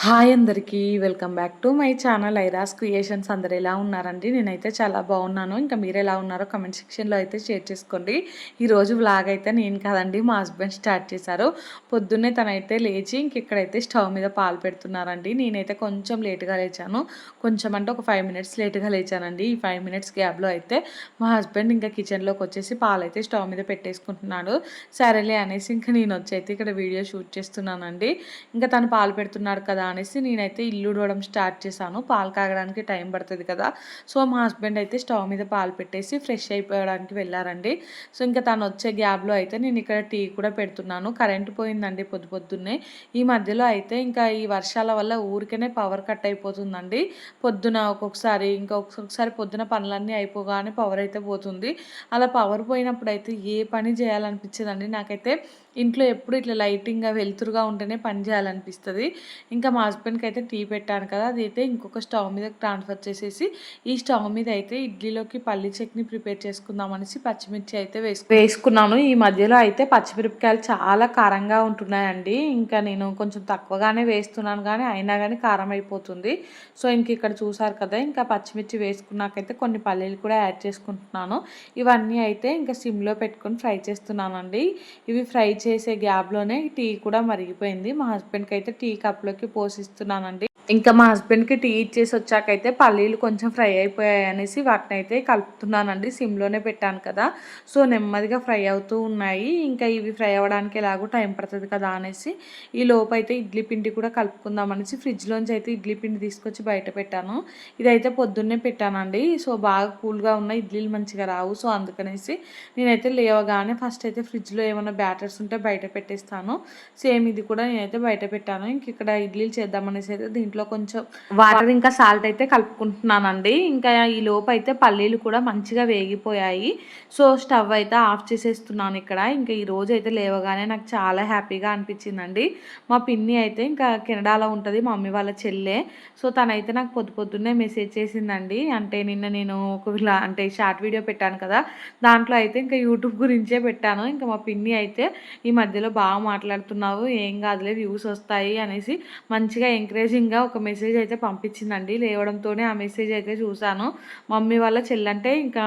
Hi అందరికీ welcome back to my channel Iras creations. అందరు ఎలా ఉన్నారండి? నేనైతే చాలా బాగున్నాను. ఇంకా మీరు ఎలా ఉన్నారో కమెంట్ సెక్షన్లో అయితే షేర్ చేసుకోండి. ఈరోజు వ్లాగ్ అయితే నేను కాదండి, మా హస్బెండ్ స్టార్ట్ చేశారు. పొద్దున్నే తనైతే లేచి ఇక్కడైతే స్టవ్ మీద పాలు పెడుతున్నారండి. నేనైతే కొంచెం లేట్గా లేచాను, కొంచెం అంటే ఒక 5 మినిట్స్ లేట్గా లేచానండి. ఈ 5 మినిట్స్ గ్యాప్లో అయితే మా హస్బెండ్ ఇంకా కిచెన్లోకి వచ్చేసి పాలు అయితే స్టవ్ మీద పెట్టేసుకుంటున్నాడు. సరేలే అనేసి ఇంకా నేను వచ్చి అయితే ఇక్కడ వీడియో షూట్ చేస్తున్నానండి. ఇంకా తను పాలు పెడుతున్నాడు కదా అనేసి నేనైతే ఇల్లు ఊడవడం స్టార్ట్ చేశాను. పాలు కాగడానికి టైం పడుతుంది కదా. సో మా హస్బెండ్ అయితే స్టవ్ మీద పాలు పెట్టేసి ఫ్రెష్ అయిపోవడానికి వెళ్ళారండి. సో ఇంకా తను వచ్చే గ్యాప్లో అయితే నేను ఇక్కడ టీ కూడా పెడుతున్నాను. కరెంట్ పోయిందండి పొద్దున్నే. ఈ మధ్యలో అయితే ఇంకా ఈ వర్షాల వల్ల ఊరికనే పవర్ కట్ అయిపోతుందండి. పొద్దున ఒక్కొక్కసారి ఇంకా ఒక్కొక్కసారి పొద్దున పనులన్నీ అయిపోగానే పవర్ అయితే పోతుంది. అలా పవర్ పోయినప్పుడు అయితే ఏ పని చేయాలనిపించదండి నాకైతే. ఇంట్లో ఎప్పుడు ఇట్లా లైటింగ్గా వెలుతురుగా ఉంటేనే పని చేయాలనిపిస్తుంది. ఇంకా మా హస్బెండ్కి అయితే టీ పెట్టాను కదా, అది అయితే ఇంకొక స్టవ్ మీద ట్రాన్స్ఫర్ చేసేసి ఈ స్టవ్ మీద అయితే ఇడ్లీలోకి పల్లి చట్నీ ప్రిపేర్ చేసుకుందాం అనేసి పచ్చిమిర్చి అయితే వేసుకున్నాను. ఈ మధ్యలో అయితే పచ్చిమిరపకాయలు చాలా కారంగా ఉంటున్నాయండి. ఇంకా నేను కొంచెం తక్కువగానే వేస్తున్నాను కానీ అయినా కానీ కారం అయిపోతుంది. సో ఇంక ఇక్కడ చూసారు కదా, ఇంకా పచ్చిమిర్చి వేసుకున్నాకైతే కొన్ని పల్లీలు కూడా యాడ్ చేసుకుంటున్నాను. ఇవన్నీ అయితే ఇంకా సిమ్లో పెట్టుకొని ఫ్రై చేస్తున్నానండి. ఇవి ఫ్రై చేసే గ్యాప్లోనే టీ కూడా మరిగిపోయింది. మా హస్బెండ్కి అయితే టీ కప్లోకి పోసిస్తున్నానండి. ఇంకా మా హస్బెండ్కి టీ ఇచ్చేసి వచ్చాకైతే పల్లీలు కొంచెం ఫ్రై అయిపోయాయి అనేసి వాటిని అయితే కలుపుతున్నానండి. సిమ్లోనే పెట్టాను కదా, సో నెమ్మదిగా ఫ్రై అవుతూ ఉన్నాయి. ఇంకా ఇవి ఫ్రై అవ్వడానికి ఎలాగో టైం పడుతుంది కదా అనేసి ఈ లోపు అయితే ఇడ్లీ పిండి కూడా కలుపుకుందాం అనేసి ఫ్రిడ్జ్లోంచి అయితే ఇడ్లీ పిండి తీసుకొచ్చి బయట పెట్టాను. ఇదైతే పొద్దున్నే పెట్టానండి. సో బాగా కూల్గా ఉన్న ఇడ్లీలు మంచిగా రావు. సో అందుకనేసి నేనైతే లేవగానే ఫస్ట్ అయితే ఫ్రిడ్జ్లో ఏమైనా బ్యాటర్స్ ఉంటే బయట పెట్టేస్తాను. సేమ్ ఇది కూడా నేనైతే బయట పెట్టాను. ఇంక ఇక్కడ ఇడ్లీలు చేద్దామనేసి అయితే దీంట్లో కొంచెం వాటర్ ఇంకా సాల్ట్ అయితే కలుపుకుంటున్నానండి. ఇంకా ఈ లోపు అయితే పల్లీలు కూడా మంచిగా వేగిపోయాయి. సో స్టవ్ అయితే ఆఫ్ చేసేస్తున్నాను ఇక్కడ. ఇంకా ఈ రోజు అయితే లేవగానే నాకు చాలా హ్యాపీగా అనిపించిందండి. మా పిన్ని అయితే ఇంకా కెనడాలో ఉంటుంది, మా మమ్మీ వాళ్ళ చెల్లె. సో తనైతే నాకు పొద్దున్నే మెసేజ్ చేసిందండి. అంటే నిన్న నేను అంటే షార్ట్ వీడియో పెట్టాను కదా, దాంట్లో అయితే ఇంకా యూట్యూబ్ గురించే పెట్టాను. ఇంకా మా పిన్ని అయితే ఈ మధ్యలో బాగా మాట్లాడుతున్నావు, ఏం కాదులే వ్యూస్ వస్తాయి అనేసి మంచిగా ఎంకరేజింగ్గా ఒక మెసేజ్ అయితే పంపించిందండి. లేవడంతోనే ఆ మెసేజ్ అయితే చూశాను. మమ్మీ వాళ్ళ చెల్లంటే ఇంకా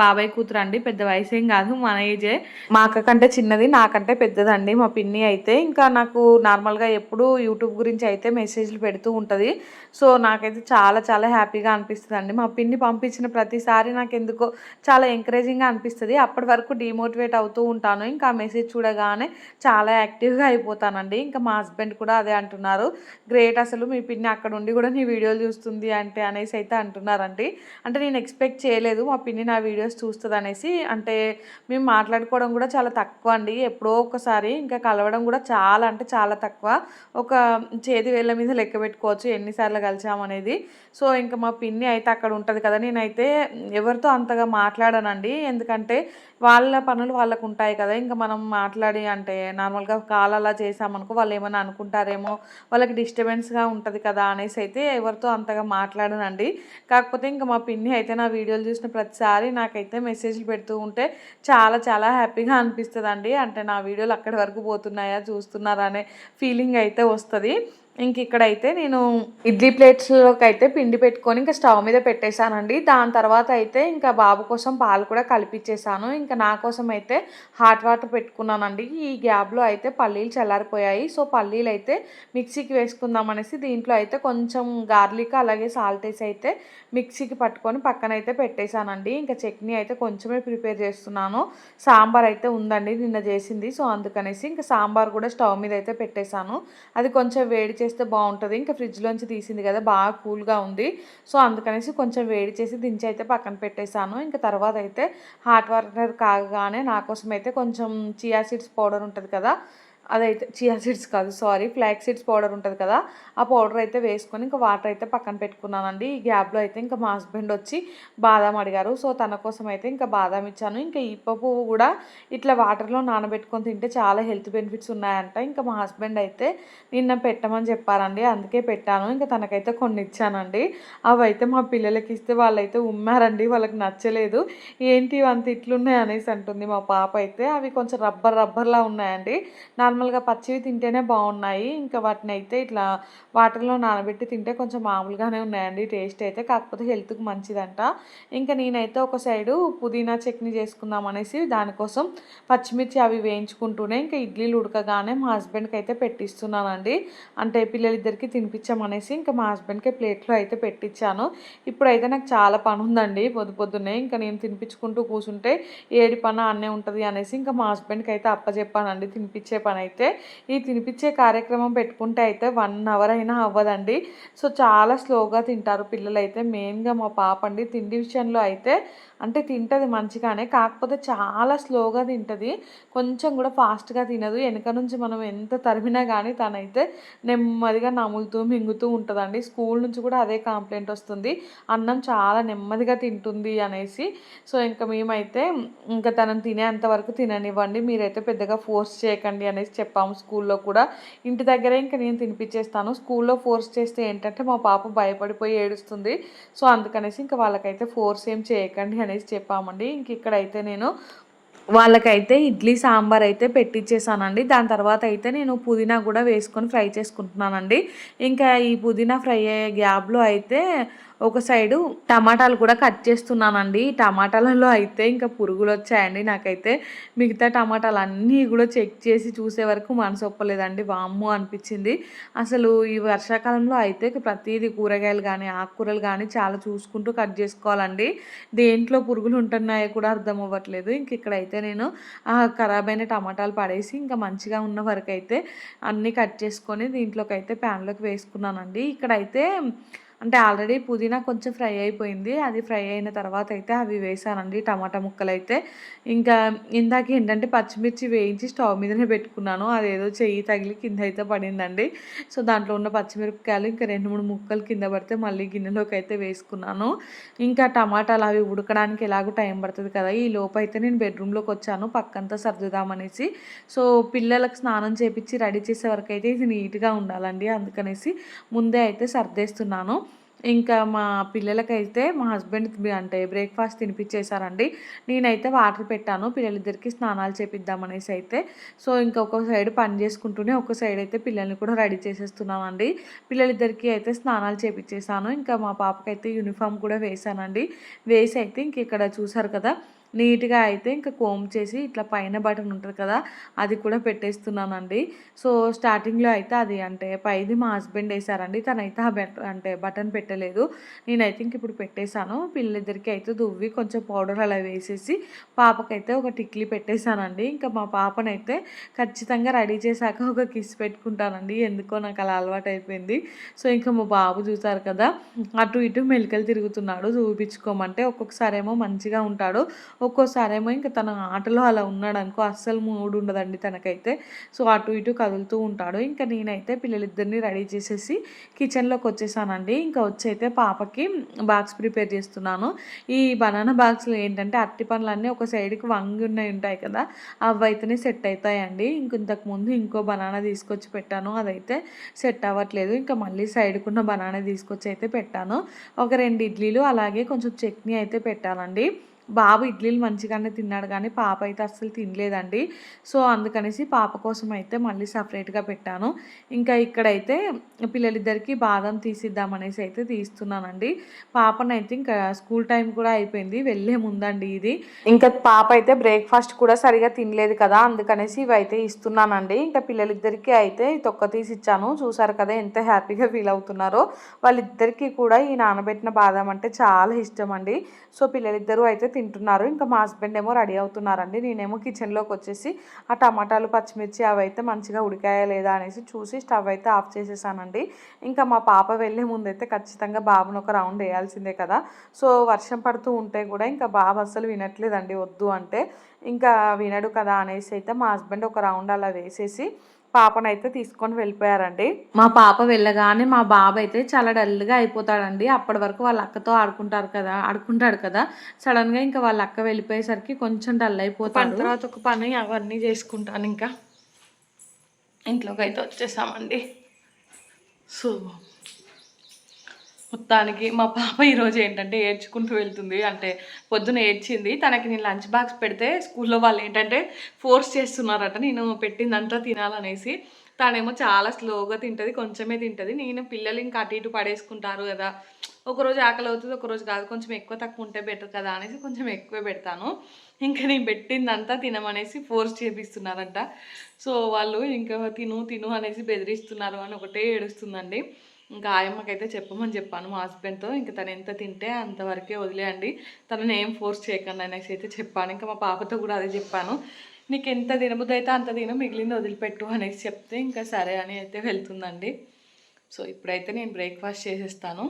బాబాయ్ కూతురు అండి, పెద్ద వయసు ఏం కాదు, మన ఏజే. మా అక్క కంటే చిన్నది, నాకంటే పెద్దదండి మా పిన్ని అయితే. ఇంకా నాకు నార్మల్గా ఎప్పుడూ యూట్యూబ్ గురించి అయితే మెసేజ్లు పెడుతూ ఉంటుంది. సో నాకైతే చాలా చాలా హ్యాపీగా అనిపిస్తుంది అండి. మా పిన్ని పంపించిన ప్రతిసారి నాకు ఎందుకో చాలా ఎంకరేజింగ్గా అనిపిస్తుంది. అప్పటి వరకు డిమోటివేట్ అవుతూ ఉంటాను. ఇంకా ఆ మెసేజ్ చూడగానే చాలా యాక్టివ్గా అయిపోతానండి. ఇంకా మా హస్బెండ్ కూడా అదే అంటున్నారు, గ్రేట్ అసలు మీ పిన్ని అక్కడ ఉండి కూడా నీ వీడియోలు చూస్తుంది అంటే అనేసి అయితే అంటున్నారండి. అంటే నేను ఎక్స్పెక్ట్ చేయలేదు మా పిన్ని నా వీడియోస్ చూస్తుంది అనేసి. అంటే మేము మాట్లాడుకోవడం కూడా చాలా తక్కువ అండి, ఎప్పుడో ఒకసారి. ఇంకా కలవడం కూడా చాలా అంటే చాలా తక్కువ. ఒక చేతి వేళ్ళ మీద లెక్క పెట్టుకోవచ్చు ఎన్నిసార్లు కలిసామనేది. సో ఇంకా మా పిన్ని అయితే అక్కడ ఉంటుంది కదా, నేనైతే ఎవరితో అంతగా మాట్లాడానండి. ఎందుకంటే వాళ్ళ పనులు వాళ్ళకు ఉంటాయి కదా. ఇంకా మనం మాట్లాడి అంటే నార్మల్గా కాల్ అలా చేసామనుకో వాళ్ళు ఏమైనా అనుకుంటారేమో, వాళ్ళకి డిస్టర్బెన్స్గా ఉంటుంది కదా అనేసి అయితే ఎవరితో అంతగా మాట్లాడనండి. కాకపోతే ఇంకా మా పిన్ని అయితే నా వీడియోలు చూసిన ప్రతిసారి నాకైతే మెసేజ్లు పెడుతూ ఉంటే చాలా చాలా హ్యాపీగా అనిపిస్తుందండి. అంటే నా వీడియోలు అక్కడి వరకు పోతున్నాయా, చూస్తున్నారా అనే ఫీలింగ్ అయితే వస్తుంది. ఇంక ఇక్కడైతే నేను ఇడ్లీ ప్లేట్స్లోకి అయితే పిండి పెట్టుకొని ఇంకా స్టవ్ మీద పెట్టేశానండి. దాని తర్వాత అయితే ఇంకా బాబు కోసం పాలు కూడా కలిపిచ్చేసాను. ఇంకా నా కోసం అయితే హాట్ వాటర్ పెట్టుకున్నానండి. ఈ గ్యాప్లో అయితే పల్లీలు చల్లారిపోయాయి. సో పల్లీలు అయితే మిక్సీకి వేసుకుందాం అనేసి దీంట్లో అయితే కొంచెం గార్లిక్ అలాగే సాల్ట్ వేసి అయితే మిక్సీకి పట్టుకొని పక్కన అయితే పెట్టేశానండి. ఇంకా చట్నీ అయితే కొంచెమే ప్రిపేర్ చేస్తున్నాను. సాంబార్ అయితే ఉందండి నిన్న చేసింది. సో అందుకనేసి ఇంకా సాంబార్ కూడా స్టవ్ మీద అయితే పెట్టేశాను. అది కొంచెం వేడి చేస్తే బాగుంటుంది. ఇంకా ఫ్రిడ్జ్లోంచి తీసింది కదా, బాగా కూల్గా ఉంది. సో అందుకనేసి కొంచెం వేడి చేసి దించి అయితే పక్కన పెట్టేశాను. ఇంకా తర్వాత అయితే హాట్ వాటర్ కాగానే నా కోసం అయితే కొంచెం చియా సీడ్స్ పౌడర్ ఉంటుంది కదా, అదైతే చియా సీడ్స్ కాదు సారీ, ఫ్లాక్ సీడ్స్ పౌడర్ ఉంటుంది కదా, ఆ పౌడర్ అయితే వేసుకొని ఇంకా వాటర్ అయితే పక్కన పెట్టుకున్నానండి. ఈ గ్యాప్లో అయితే ఇంకా మా హస్బెండ్ వచ్చి బాదాం అడిగారు. సో తన కోసం అయితే ఇంకా బాదాం ఇచ్చాను. ఇంకా ఇప్ప పువ్వు కూడా ఇట్లా వాటర్లో నానబెట్టుకొని తింటే చాలా హెల్త్ బెనిఫిట్స్ ఉన్నాయంట. ఇంకా మా హస్బెండ్ అయితే నిన్న పెట్టమని చెప్పారండి, అందుకే పెట్టాను. ఇంకా తనకైతే కొన్ని ఇచ్చానండి. అవి అయితే మా పిల్లలకి ఇస్తే వాళ్ళైతే ఉమ్మారండి, వాళ్ళకి నచ్చలేదు. ఏంటి అంత ఇట్లున్నాయి అనేసి అంటుంది మా పాప అయితే. అవి కొంచెం రబ్బర్లా ఉన్నాయండి. నార్మల్ నార్మల్గా పచ్చివి తింటేనే బాగున్నాయి. ఇంకా వాటిని అయితే ఇట్లా వాటర్లో నానబెట్టి తింటే కొంచెం మామూలుగానే ఉన్నాయండి టేస్ట్ అయితే, కాకపోతే హెల్త్కి మంచిదంట. ఇంకా నేనైతే ఒక సైడు పుదీనా చట్నీ చేసుకుందాం అనేసి దానికోసం పచ్చిమిర్చి అవి వేయించుకుంటూనే ఇంకా ఇడ్లీలు ఉడకగానే మా హస్బెండ్కి అయితే పెట్టిస్తున్నానండి. అంటే పిల్లలిద్దరికి తినిపించామనేసి ఇంకా మా హస్బెండ్కి ప్లేట్లో అయితే పెట్టించాను. ఇప్పుడైతే నాకు చాలా పని ఉందండి పొద్దున్నే, ఇంకా నేను తినిపించుకుంటూ కూర్చుంటే ఏడి పని అన్నే ఉంటుంది అనేసి ఇంకా మా హస్బెండ్కి అయితే అప్పచెప్పానండి తినిపించే పని అయితే. ఈ తినిపించే కార్యక్రమం పెట్టుకుంటే అయితే 1 అవర్ అయినా అవ్వదండి. సో చాలా స్లోగా తింటారు పిల్లలైతే. మెయిన్గా మా పాప అండి తిండి విషయంలో అయితే అంటే తింటుంది మంచిగానే, కాకపోతే చాలా స్లోగా తింటుంది. కొంచెం కూడా ఫాస్ట్గా తినదు. వెనక నుంచి మనం ఎంత తరిమినా కానీ తనైతే నెమ్మదిగా నములుతూ మింగుతూ ఉంటుందండి. స్కూల్ నుంచి కూడా అదే కంప్లైంట్ వస్తుంది, అన్నం చాలా నెమ్మదిగా తింటుంది అనేసి. సో ఇంకా మేమైతే ఇంకా తనని తినేంత వరకు తిననివ్వండి, మీరైతే పెద్దగా ఫోర్స్ చేయకండి అనేసి చెప్పాము స్కూల్లో కూడా. ఇంటి దగ్గరే ఇంకా నేను తినిపించేస్తాను. స్కూల్లో ఫోర్స్ చేస్తే ఏంటంటే మా పాప భయపడిపోయి ఏడుస్తుంది. సో అందుకనేసి ఇంకా వాళ్ళకైతే ఫోర్స్ ఏం చేయకండి అనేసి చెప్పామండి. ఇంక ఇక్కడైతే నేను వాళ్ళకైతే ఇడ్లీ సాంబార్ అయితే పెట్టించేసానండి. దాని తర్వాత అయితే నేను పుదీనా కూడా వేసుకొని ఫ్రై చేసుకుంటున్నానండి. ఇంకా ఈ పుదీనా ఫ్రై అయ్యే గ్యాప్లో అయితే ఒక సైడు టమాటాలు కూడా కట్ చేస్తున్నానండి. ఈ టమాటాలలో అయితే ఇంకా పురుగులు వచ్చాయండి నాకైతే. మిగతా టమాటాలు అన్నీ కూడా చెక్ చేసి చూసే వరకు మనసు ఒప్పలేదండి. వామ్మో అనిపించింది. అసలు ఈ వర్షాకాలంలో అయితే ప్రతిదీ కూరగాయలు కానీ ఆకుకూరలు కానీ చాలా చూసుకుంటూ కట్ చేసుకోవాలండి. దేంట్లో పురుగులు ఉంటున్నాయో కూడా అర్థం అవ్వట్లేదు. ఇంక ఇక్కడైతే నేను ఖరాబ్ అయిన టమాటాలు పడేసి ఇంకా మంచిగా ఉన్న వరకు అయితే అన్నీ కట్ చేసుకొని దీంట్లోకి అయితే ప్యాన్లోకి వేసుకున్నానండి. ఇక్కడైతే అంటే ఆల్రెడీ పుదీనా కొంచెం ఫ్రై అయిపోయింది. అది ఫ్రై అయిన తర్వాత అయితే అవి వేసానండి టమాటా ముక్కలు అయితే. ఇంకా ఇందాక ఏంటంటే పచ్చిమిర్చి వేయించి స్టవ్ మీదనే పెట్టుకున్నాను, అదేదో చెయ్యి తగిలి కింద అయితే పడిందండి. సో దాంట్లో ఉన్న పచ్చిమిరపకాయలు ఇంకా 2-3 ముక్కలు కింద పడితే మళ్ళీ గిన్నెలోకి అయితే వేసుకున్నాను. ఇంకా టమాటాలు అవి ఉడకడానికి ఎలాగో టైం పడుతుంది కదా, ఈ లోపు అయితే నేను బెడ్రూమ్లోకి వచ్చాను పక్కంతా సర్దుదామనేసి. సో పిల్లలకు స్నానం చేపించి రెడీ చేసే వరకు అయితే ఇది నీట్గా ఉండాలండి, అందుకనేసి ముందే అయితే సర్దేస్తున్నాను. ఇంకా మా పిల్లలకైతే మా హస్బెండ్ అంటే బ్రేక్ఫాస్ట్ తినిపించేశారండి. నేనైతే వాటర్ పెట్టాను పిల్లలిద్దరికి స్నానాలు చేపిద్దామనేసి అయితే. సో ఇంకా ఒక సైడ్ పని చేసుకుంటూనే ఒక సైడ్ అయితే పిల్లల్ని కూడా రెడీ చేసేస్తున్నానండి. పిల్లలిద్దరికి అయితే స్నానాలు చేపించేశాను. ఇంకా మా పాపకైతే యూనిఫామ్ కూడా వేసానండి. వేసి అయితే ఇంక ఇక్కడ చూసారు కదా నీట్గా అయితే ఇంకా కోమ్ చేసి ఇట్లా పైన బటన్ ఉంటుంది కదా అది కూడా పెట్టేస్తున్నానండి. సో స్టార్టింగ్లో అయితే అది అంటే పైది మా హస్బెండ్ వేసారండి, తనైతే ఆ అంటే బటన్ పెట్టలేదు. నేనైతే ఇంక ఇప్పుడు పెట్టేశాను. పిల్లలిద్దరికి అయితే దువ్వి కొంచెం పౌడర్ అలా వేసేసి పాపకైతే ఒక టిక్లీ పెట్టేశానండి. ఇంకా మా పాపనైతే ఖచ్చితంగా రెడీ చేశాక ఒక కిస్ పెట్టుకుంటానండి, ఎందుకో నాకు అలా అలవాటు అయిపోయింది. సో ఇంకా మా బాబు చూసారు కదా అటు ఇటు మెలికలు తిరుగుతున్నాడు చూపించుకోమంటే. ఒక్కొక్కసారేమో మంచిగా ఉంటాడు, ఒక్కోసారేమో ఇంకా తన ఆటలో అలా ఉన్నాడు అనుకో అస్సలు మూడు ఉండదండి తనకైతే. సో అటు ఇటు కదులుతూ ఉంటాడు. ఇంకా నేనైతే పిల్లలిద్దరిని రెడీ చేసేసి కిచెన్లోకి వచ్చేసానండి. ఇంకా వచ్చి అయితే పాపకి బాక్స్ ప్రిపేర్ చేస్తున్నాను. ఈ బనానా బాక్స్లో ఏంటంటే అట్టి పండ్లన్నీ ఒక సైడ్కి వంగి ఉంటాయి కదా, అవి అయితేనే సెట్ అవుతాయండి. ఇంతకుముందు ఇంకో బనానా తీసుకొచ్చి పెట్టాను, అదైతే సెట్ అవ్వట్లేదు. ఇంకా మళ్ళీ సైడ్కున్న బనానా తీసుకొచ్చి అయితే పెట్టాను. ఒక 2 ఇడ్లీలు అలాగే కొంచెం చట్నీ అయితే పెట్టానండి. బాబు ఇడ్లీలు మంచిగానే తిన్నాడు కానీ పాప అయితే అస్సలు తినలేదండి. సో అందుకనేసి పాప కోసం అయితే మళ్ళీ సపరేట్గా పెట్టాను. ఇంకా ఇక్కడైతే పిల్లలిద్దరికీ బాదం తీసిద్దామనేసి అయితే తీస్తున్నానండి. పాపనైతే ఇంకా స్కూల్ టైం కూడా అయిపోయింది, వెళ్ళే ముందండి ఇది. ఇంకా పాప అయితే బ్రేక్ఫాస్ట్ కూడా సరిగా తినలేదు కదా, అందుకనేసి ఇవి అయితే ఇస్తున్నానండి. ఇంకా పిల్లలిద్దరికీ అయితే తొక్క తీసి ఇచ్చాను. చూసారు కదా ఎంత హ్యాపీగా ఫీల్ అవుతున్నారో. వాళ్ళిద్దరికీ కూడా ఈ నానబెట్టిన బాదం అంటే చాలా ఇష్టం అండి. సో పిల్లలిద్దరూ అయితే తింటున్నారు. ఇంకా మా హస్బెండ్ ఏమో రెడీ అవుతున్నారండి. నేనేమో కిచెన్లోకి వచ్చేసి ఆ టమాటాలు పచ్చిమిర్చి అవి అయితే మంచిగా ఉడికాయా లేదా అనేసి చూసి స్టవ్ అయితే ఆఫ్ చేసేసానండి. ఇంకా మా పాప వెళ్ళే ముందైతే ఖచ్చితంగా బాబును ఒక రౌండ్ వేయాల్సిందే కదా. సో వర్షం పడుతూ ఉంటే కూడా ఇంకా బాబు అస్సలు వినట్లేదండి, వద్దు అంటే ఇంకా వినడు కదా అనేసి అయితే మా హస్బెండ్ ఒక రౌండ్ అలా వేసేసి పాపనైతే తీసుకొని వెళ్ళిపోయారండి. మా పాప వెళ్ళగానే మా బాబు అయితే చాలా డల్గా అయిపోతాడండి. అప్పటి వరకు వాళ్ళ అక్కతో ఆడుకుంటాడు కదా, సడన్గా ఇంకా వాళ్ళ అక్క వెళ్ళిపోయేసరికి కొంచెం డల్ అయిపోతాడు. తర్వాత ఒక పని అవన్నీ చేసుకుంటాను. ఇంకా ఇంట్లోకి అయితే వచ్చేసామండి. సో మొత్తానికి మా పాప ఈరోజు ఏంటంటే ఏడ్చుకుంటూ వెళ్తుంది. అంటే పొద్దున ఏడ్చింది. తనకి నేను లంచ్ బాక్స్ పెడితే స్కూల్లో వాళ్ళు ఏంటంటే ఫోర్స్ చేస్తున్నారట నేను పెట్టిందంతా తినాలనేసి. తనేమో చాలా స్లోగా తింటుంది, కొంచెమే తింటుంది. నేను పిల్లలు ఇంకా అటు ఇటు పడేసుకుంటారు కదా, ఒకరోజు ఆకలి అవుతుంది, ఒకరోజు కాదు, కొంచెం ఎక్కువ తక్కువ ఉంటే బెటర్ కదా అనేసి కొంచెం ఎక్కువే పెడతాను. ఇంకా నేను పెట్టిందంతా తినమనేసి ఫోర్స్ చేపిస్తున్నారంట. సో వాళ్ళు ఇంకా తిను తిను అనేసి బెదిరిస్తున్నారు అని ఒకటే ఏడుస్తుందండి. ఇంకా ఆయమ్మకైతే చెప్పమని చెప్పాను మా హస్బెండ్తో, ఇంకా తను ఎంత తింటే అంతవరకే వదిలేయండి, తనని ఏం ఫోర్స్ చేయకండి అనేసి అయితే చెప్పాను. ఇంకా మా పాపతో కూడా అదే చెప్పాను, నీకు ఎంత తినబుద్ధి అయితే అంత తిను, మిగిలింది వదిలిపెట్టు అనేసి చెప్తే ఇంకా సరే అని అయితే వెళ్తుందండి. సో ఇప్పుడైతే నేను బ్రేక్ఫాస్ట్ చేసేస్తాను.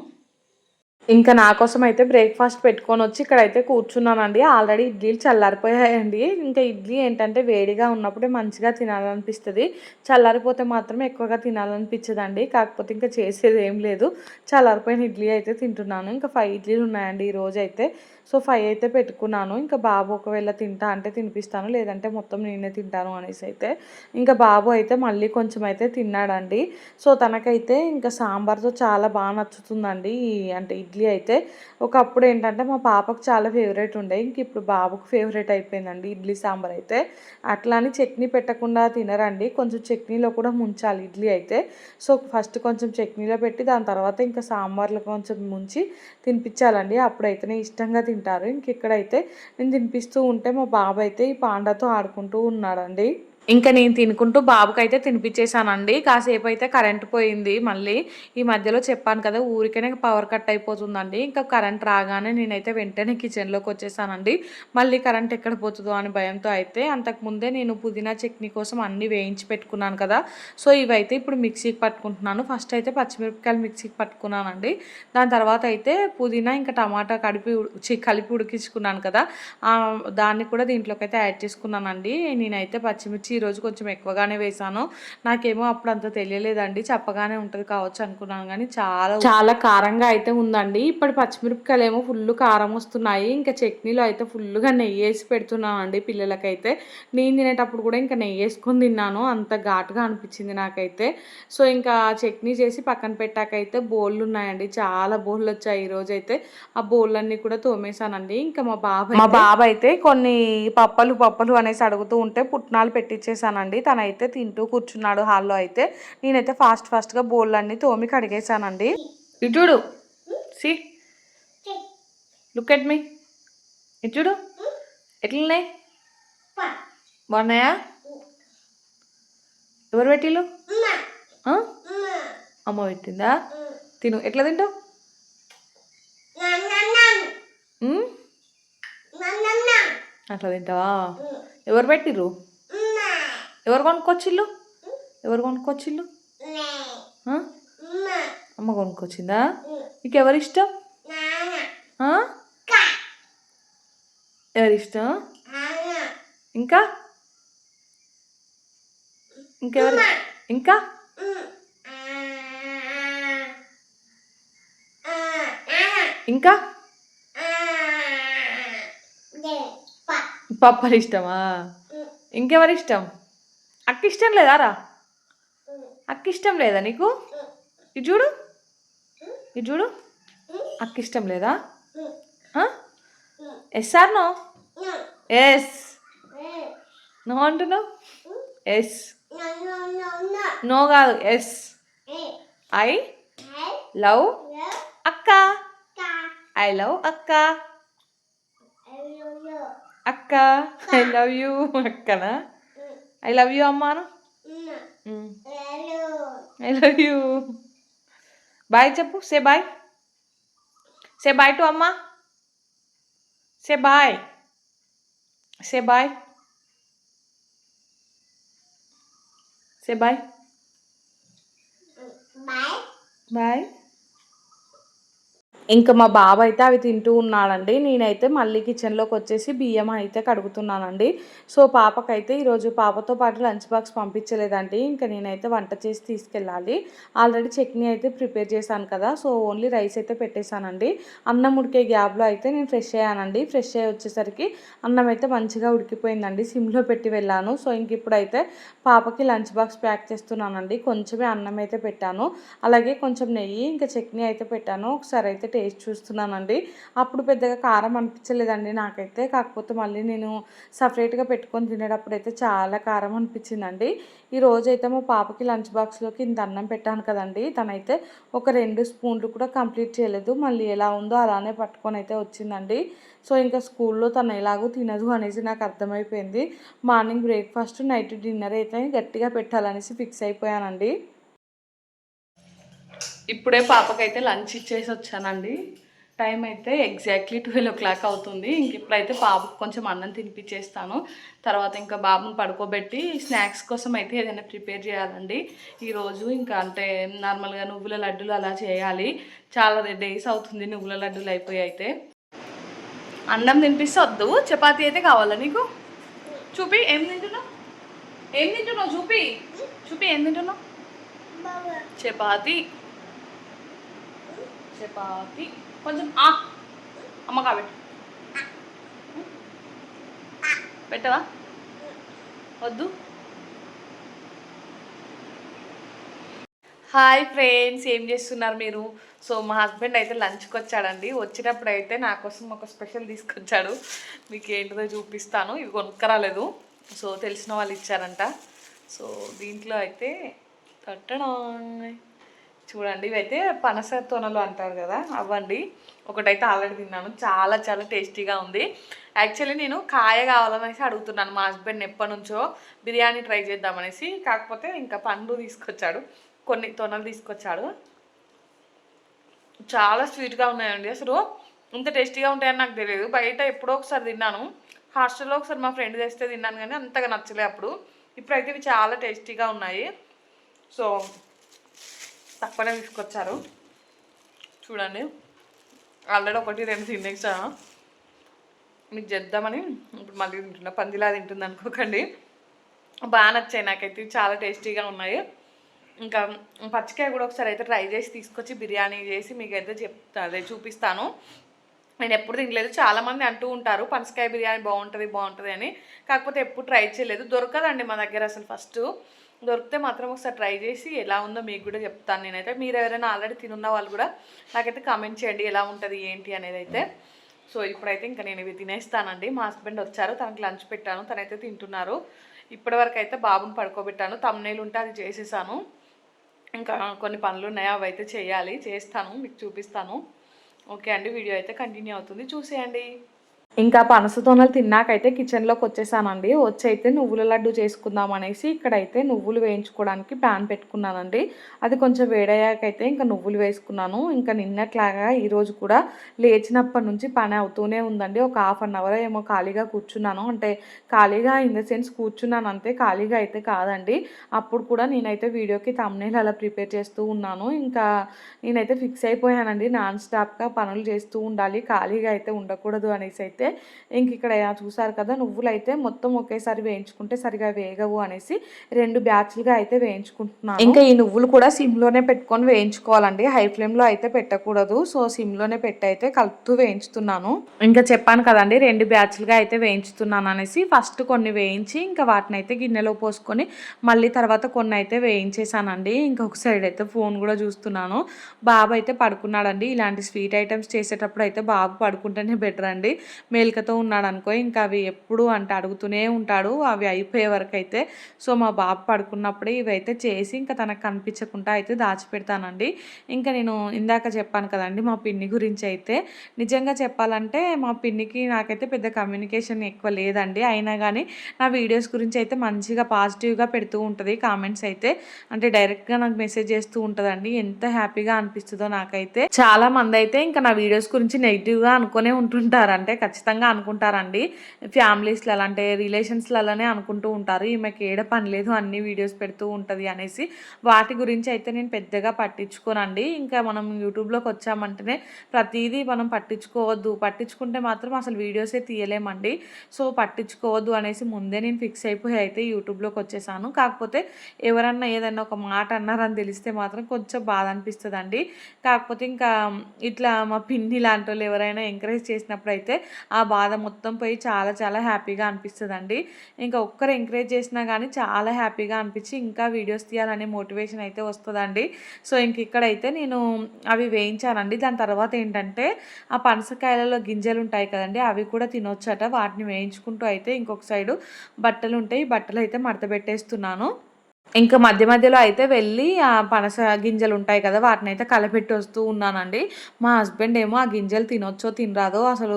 ఇంకా నా కోసం అయితే బ్రేక్ఫాస్ట్ పెట్టుకొని వచ్చి ఇక్కడైతే కూర్చున్నానండి. ఆల్రెడీ ఇడ్లీలు చల్లారిపోయాయండి. ఇంకా ఇడ్లీ ఏంటంటే వేడిగా ఉన్నప్పుడే మంచిగా తినాలనిపిస్తుంది, చల్లారిపోతే మాత్రం ఎక్కువగా తినాలనిపించదండి. కాకపోతే ఇంకా చేసేది ఏం లేదు, చల్లారిపోయిన ఇడ్లీ అయితే తింటున్నాను. ఇంకా 5 ఇడ్లీలు ఉన్నాయండి ఈరోజు అయితే. సో 5 అయితే పెట్టుకున్నాను. ఇంకా బాబు ఒకవేళ తింటా అంటే తినిపిస్తాను, లేదంటే మొత్తం నేనే తింటాను అనేసి అయితే. ఇంకా బాబు అయితే మళ్ళీ కొంచెం అయితే తిన్నాడండి. సో తనకైతే ఇంకా సాంబార్తో చాలా బాగా నచ్చుతుందండి అంటే ఇడ్లీ అయితే. ఒకప్పుడు ఏంటంటే మా పాపకు చాలా ఫేవరెట్ ఉండే, ఇంక ఇప్పుడు బాబుకు ఫేవరెట్ అయిపోయిందండి ఇడ్లీ సాంబార్ అయితే. అట్లా అని చట్నీ పెట్టకుండా తినరండి, కొంచెం చట్నీలో కూడా ముంచాలి ఇడ్లీ అయితే. సో ఫస్ట్ కొంచెం చట్నీలో పెట్టి దాని తర్వాత ఇంకా సాంబార్లో కొంచెం ముంచి తినిపించాలండి, అప్పుడైతేనే ఇష్టంగా తింటారు. ఇంక ఇక్కడైతే నేను తినిపిస్తూ ఉంటే మా బాబు అయితే ఈ పాండాతో ఆడుకుంటూ ఉన్నాడండి. ఇంకా నేను తినుకుంటూ బాబుకైతే తినిపించేశానండి. కాసేపు అయితే కరెంట్ పోయింది మళ్ళీ. ఈ మధ్యలో చెప్పాను కదా ఊరికనే పవర్ కట్ అయిపోతుందండి. ఇంకా కరెంట్ రాగానే నేనైతే వెంటనే కిచెన్లోకి వచ్చేసానండి. మళ్ళీ కరెంట్ ఎక్కడ పోతుందో అని భయంతో అయితే. అంతకుముందే నేను పుదీనా చట్నీ కోసం అన్నీ వేయించి పెట్టుకున్నాను కదా, సో ఇవైతే ఇప్పుడు మిక్సీకి పట్టుకుంటున్నాను. ఫస్ట్ అయితే పచ్చిమిరపకాయలు మిక్సీకి పట్టుకున్నానండి. దాని తర్వాత అయితే పుదీనా ఇంకా టమాటా కలిపి ఉడికించుకున్నాను కదా, దాన్ని కూడా దీంట్లోకి అయితే యాడ్ చేసుకున్నానండి. నేనైతే పచ్చిమిర్చి ఈరోజు కొంచెం ఎక్కువగానే వేసాను. నాకేమో అప్పుడు అంత తెలియలేదండి, చెప్పగానే ఉంటుంది కావచ్చు అనుకున్నాను, కానీ చాలా చాలా కారంగా అయితే ఉందండి. ఇప్పుడు పచ్చిమిరపకాయలు ఏమో ఫుల్ కారం వస్తున్నాయి. ఇంకా చట్నీలో అయితే ఫుల్గా నెయ్యి వేసి పెడుతున్నానండి పిల్లలకైతే. నేను తినేటప్పుడు కూడా ఇంకా నెయ్యి వేసుకొని తిన్నాను, అంత ఘాటుగా అనిపించింది నాకైతే. సో ఇంకా చట్నీ చేసి పక్కన పెట్టాకైతే బోళ్ళు ఉన్నాయండి, చాలా బోళ్ళు వచ్చాయి ఈరోజు అయితే. ఆ బోళ్ళన్నీ కూడా తోమేశానండి. ఇంకా మా బాబు అయితే కొన్ని పప్పలు అనేసి అడుగుతూ ఉంటే పుట్నాలు పెట్టించేసానండి. తనైతే తింటూ కూర్చున్నాడు హాల్లో అయితే. నేనైతే ఫాస్ట్గా బోళ్ళన్నీ తోమి కడిగేసానండి. ఇటు చూడు, సి లుక్ ఎట్ మీ, ఇటు చూడు ఎట్లున్నాయి, బాగున్నాయా? ఎవరు పెట్టిళ్ళు? అమ్మ పెట్టిందా? తిను, ఎట్లా తింటావు? అట్లా తింటావా? ఎవరు పెట్టిర్రు? ఎవరు కొనుక్కొచ్చిళ్ళు? అమ్మ కొనుక్కొచ్చిందా? నీకు ఎవరిష్టం? ఎవరిష్టం? ఇంకా ఇంకెవరు? ఇంకా ఇంకా పప్పలు ఇష్టమా? ఇంకెవరి ఇష్టం? అక్క ఇష్టం లేదా రా? అక్క ఇష్టం లేదా నీకు? ఇది చూడు అక్క ఇష్టం లేదా? Yes or no? Yes. No అంటున్నావు? ఎస్. నో కాదు, ఎస్. ఐ లవ్ అక్క. ఐ లవ్ అక్క. అక్క ఐ లవ్ యూ. అక్కనా? ఐ లవ్ యూ అమ్మాను. I love you. బాయ్ చెప్పు, say bye. Say bye to అమ్మ. Say bye. Say bye. Say bye. Bye. ఇంకా మా బాబు అయితే అవి తింటూ ఉన్నాడండి. నేనైతే మళ్ళీ కిచెన్లోకి వచ్చేసి బియ్యం అయితే కడుగుతున్నానండి. సో పాపకైతే ఈరోజు పాపతో పాటు లంచ్ బాక్స్ పంపించలేదండి. ఇంకా నేనైతే వంట చేసి తీసుకెళ్ళాలి. ఆల్రెడీ చట్నీ అయితే ప్రిపేర్ చేశాను కదా, సో ఓన్లీ రైస్ అయితే పెట్టేశానండి. అన్నం ఉడికే గ్యాప్లో అయితే నేను ఫ్రెష్ అయ్యానండి. ఫ్రెష్ అయ్యి వచ్చేసరికి అన్నం అయితే మంచిగా ఉడికిపోయిందండి. సిమ్లో పెట్టి వెళ్ళాను. సో ఇంక ఇప్పుడైతే పాపకి లంచ్ బాక్స్ ప్యాక్ చేస్తున్నానండి. కొంచెమే అన్నం అయితే పెట్టాను, అలాగే కొంచెం నెయ్యి ఇంకా చట్నీ అయితే పెట్టాను. ఒకసారి అయితే టేస్ట్ చూస్తున్నానండి. అప్పుడు పెద్దగా కారం అనిపించలేదండి నాకైతే. కాకపోతే మళ్ళీ నేను సపరేట్గా పెట్టుకొని తినేటప్పుడు అయితే చాలా కారం అనిపించిందండి. ఈ రోజైతే మా పాపకి లంచ్ బాక్స్లోకి ఇంత అన్నం పెట్టాను కదండి, తనైతే ఒక 2 స్పూన్లు కూడా కంప్లీట్ చేయలేదు. మళ్ళీ ఎలా ఉందో అలానే పట్టుకొని అయితే వచ్చిందండి. సో ఇంకా స్కూల్లో తను ఎలాగో తినదు అనేసి నాకు అర్థమైపోయింది. మార్నింగ్ బ్రేక్ఫాస్ట్, నైట్ డిన్నర్ అయితే గట్టిగా పెట్టాలనేసి ఫిక్స్ అయిపోయానండి. ఇప్పుడే పాపకైతే లంచ్ ఇచ్చేసి వచ్చానండి. టైం అయితే ఎగ్జాక్ట్లీ 12 అవుతుంది. ఇంక ఇప్పుడైతే పాపకు కొంచెం అన్నం తినిపించేస్తాను. తర్వాత ఇంకా బాబుని పడుకోబెట్టి స్నాక్స్ కోసం అయితే ఏదైనా ప్రిపేర్ చేయాలండి ఈరోజు. ఇంకా అంటే నార్మల్గా నువ్వుల లడ్డూలు అలా చేయాలి. చాలా డేస్ అవుతుంది నువ్వుల లడ్డూలు అయిపోయి. అయితే అన్నం తినిపిస్తే వద్దు, చపాతీ అయితే కావాలా నీకు? చూపి ఏం తింటున్నావు, ఏం తింటున్నావు చూపి, చూపి ఏం తింటున్నావు? చపాతీ, చపాతి కొంచెం అమ్మ కాబెట్టు, పెట్టవా? వద్దు. హాయ్ ఫ్రెండ్స్, ఏం చేస్తున్నారు మీరు? సో మా హస్బెండ్ అయితే లంచ్కి వచ్చాడండి. వచ్చినప్పుడు అయితే నా కోసం ఒక స్పెషల్ తీసుకొచ్చాడు. మీకు ఏంటిదో చూపిస్తాను. ఇవి కొనుక్కరాలేదు, సో తెలిసిన వాళ్ళు ఇచ్చారంట. సో దీంట్లో అయితే కట్టడా చూడండి, ఇవైతే పనస తొనలు అంటారు కదా, అవ్వండి. ఒకటైతే ఆల్రెడీ తిన్నాను, చాలా చాలా టేస్టీగా ఉంది. యాక్చువల్లీ నేను కాయ కావాలనేసి అడుగుతున్నాను మా హస్బెండ్ ఎప్పటి నుంచో, బిర్యానీ ట్రై చేద్దామనేసి. కాకపోతే ఇంకా పండు తీసుకొచ్చాడు, కొన్ని తొనలు తీసుకొచ్చాడు. చాలా స్వీట్గా ఉన్నాయండి. అసలు ఇంత టేస్టీగా ఉంటాయని నాకు తెలియదు. బయట ఎప్పుడో ఒకసారి తిన్నాను, హాస్టల్లో ఒకసారి మా ఫ్రెండ్ తెస్తే తిన్నాను, కానీ అంతగా నచ్చలే అప్పుడు. ఇప్పుడైతే ఇవి చాలా టేస్టీగా ఉన్నాయి. సో తక్కువనే తీసుకొచ్చారు చూడండి. ఆల్రెడీ 1-2 తినేసాను, మీకు చేద్దామని ఇప్పుడు మళ్ళీ తింటున్నా. పందిలా తింటుంది అనుకోకండి, బాగా నచ్చాయి నాకైతే, చాలా టేస్టీగా ఉన్నాయి. ఇంకా పచ్చికాయ కూడా ఒకసారి అయితే ట్రై చేసి తీసుకొచ్చి బిర్యానీ చేసి మీకైతే అదే చూపిస్తాను. నేను ఎప్పుడు తినలేదు. చాలామంది అంటూ ఉంటారు పనసకాయ బిర్యానీ బాగుంటుంది బాగుంటుంది అని, కాకపోతే ఎప్పుడు ట్రై చేయలేదు. దొరకదండి మా దగ్గర అసలు. ఫస్ట్ దొరికితే మాత్రం ఒకసారి ట్రై చేసి ఎలా ఉందో మీకు కూడా చెప్తాను నేనైతే. మీరు ఎవరైనా ఆల్రెడీ తినున్న వాళ్ళు కూడా నాకైతే కామెంట్ చేయండి ఎలా ఉంటుంది ఏంటి అనేది అయితే. సో ఇప్పుడైతే ఇంకా నేను ఇవి తినేస్తానండి. మా హస్బెండ్ వచ్చారు, తనకి లంచ్ పెట్టాను, తనైతే తింటున్నారు. ఇప్పటివరకు అయితే బాబుని పడుకోబెట్టాను, తమ్నేలు ఉంటే అది చేసేసాను. ఇంకా కొన్ని పనులు ఉన్నాయి, అవి అయితే చేయాలి, చేస్తాను, మీకు చూపిస్తాను. ఓకే అండి, వీడియో అయితే కంటిన్యూ అవుతుంది, చూసేయండి. ఇంకా పనస తొనలు తిన్నాకైతే కిచెన్లోకి వచ్చేసానండి. వచ్చి అయితే నువ్వుల లడ్డు చేసుకుందాం అనేసి ఇక్కడైతే నువ్వులు వేయించుకోవడానికి ప్యాన్ పెట్టుకున్నానండి. అది కొంచెం వేడయ్యాకైతే ఇంకా నువ్వులు వేసుకున్నాను. ఇంకా నిన్నట్లాగా ఈరోజు కూడా లేచినప్పటి నుంచి పని అవుతూనే ఉందండి. ఒక 1/2 అవర్ ఏమో ఖాళీగా కూర్చున్నాను. అంటే ఖాళీగా ఇన్ ద సెన్స్ కూర్చున్నాను అంతే, ఖాళీగా అయితే కాదండి. అప్పుడు కూడా నేనైతే వీడియోకి థంబ్నెయిల్ అలా ప్రిపేర్ చేస్తూ ఉన్నాను. ఇంకా నేనైతే ఫిక్స్ అయిపోయానండి, నాన్ స్టాప్గా పనులు చేస్తూ ఉండాలి, ఖాళీగా అయితే ఉండకూడదు అనేసి. అయితే ఇంక ఇక్కడ చూసారు కదా, నువ్వులు అయితే మొత్తం ఒకేసారి వేయించుకుంటే సరిగా వేగవు అనేసి 2 బ్యాచ్లుగా అయితే వేయించుకుంటున్నాను. ఇంకా ఈ నువ్వులు కూడా సిమ్లోనే పెట్టుకొని వేయించుకోవాలండి, హై ఫ్లేమ్లో అయితే పెట్టకూడదు. సో సిమ్లోనే పెట్టి అయితే కలుపుతూ వేయించుతున్నాను. ఇంకా చెప్పాను కదండి 2 బ్యాచ్లుగా అయితే వేయించుతున్నాను అనేసి. ఫస్ట్ కొన్ని వేయించి ఇంకా వాటిని అయితే గిన్నెలో పోసుకొని మళ్ళీ తర్వాత కొన్ని అయితే వేయించేసానండి. ఇంకొక సైడ్ అయితే ఫోన్ కూడా చూస్తున్నాను. బాబు అయితే పడుకున్నాడండి. ఇలాంటి స్వీట్ ఐటమ్స్ చేసేటప్పుడు అయితే బాబు పడుకుంటేనే బెటర్ అండి. మేలుకతో ఉన్నాడు అనుకో, ఇంకా అవి ఎప్పుడు అంటే అడుగుతూనే ఉంటాడు అవి అయిపోయే వరకు అయితే. సో మా బాబు పడుకున్నప్పుడే ఇవైతే చేసి ఇంకా తనకు కనిపించకుండా అయితే దాచిపెడతానండి. ఇంకా నేను ఇందాక చెప్పాను కదండి మా పిన్ని గురించి. అయితే నిజంగా చెప్పాలంటే మా పిన్నికి నాకైతే పెద్ద కమ్యూనికేషన్ ఎక్కువ లేదండి. అయినా కానీ నా వీడియోస్ గురించి అయితే మంచిగా పాజిటివ్గా పెడుతూ ఉంటుంది కామెంట్స్ అయితే. అంటే డైరెక్ట్గా నాకు మెసేజ్ చేస్తూ ఉంటుందండి. ఎంత హ్యాపీగా అనిపిస్తుందో నాకైతే. చాలా మంది అయితే ఇంకా నా వీడియోస్ గురించి నెగిటివ్గా అనుకునే ఉంటుంటారు, అంటే ఖచ్చితంగా ఖచ్చితంగా అనుకుంటారండి. ఫ్యామిలీస్లలో అంటే రిలేషన్స్లలోనే అనుకుంటూ ఉంటారు, ఈమెకి ఏడ పని లేదు అన్ని వీడియోస్ పెడుతూ ఉంటుంది అనేసి. వాటి గురించి అయితే నేను పెద్దగా పట్టించుకోనండి. ఇంకా మనం యూట్యూబ్లోకి వచ్చామంటేనే ప్రతిదీ మనం పట్టించుకోవద్దు, పట్టించుకుంటే మాత్రం అసలు వీడియోసే తీయలేమండి. సో పట్టించుకోవద్దు అనేసి ముందే నేను ఫిక్స్ అయిపోయి అయితే యూట్యూబ్లోకి వచ్చేసాను. కాకపోతే ఎవరన్నా ఏదన్నా ఒక మాట అన్నారని తెలిస్తే మాత్రం కొంచెం బాధ అనిపిస్తుందండి. కాకపోతే ఇంకా ఇట్లా మా పిన్ని లాంటి వాళ్ళు ఎవరైనా ఎంకరేజ్ చేసినప్పుడు అయితే ఆ బాధ మొత్తం పోయి చాలా చాలా హ్యాపీగా అనిపిస్తుందండి. ఇంకా ఒక్కరు ఎంకరేజ్ చేసినా కానీ చాలా హ్యాపీగా అనిపించి ఇంకా వీడియోస్ తీయాలనే మోటివేషన్ అయితే వస్తుందండి. సో ఇంక ఇక్కడైతే నేను అవి వేయించానండి. దాని తర్వాత ఏంటంటే ఆ పనసకాయలలో గింజలు ఉంటాయి కదండి, అవి కూడా తినొచ్చట. వాటిని వేయించుకుంటూ అయితే ఇంకొక సైడు బట్టలు ఉంటాయి, బట్టలు అయితే మడత పెట్టేస్తున్నాను. ఇంకా మధ్య మధ్యలో అయితే వెళ్ళి ఆ పనస గింజలు ఉంటాయి కదా, వాటినైతే కలపెట్టి వస్తూ ఉన్నానండి. మా హస్బెండ్ ఏమో ఆ గింజలు తినొచ్చో తినరాదో అసలు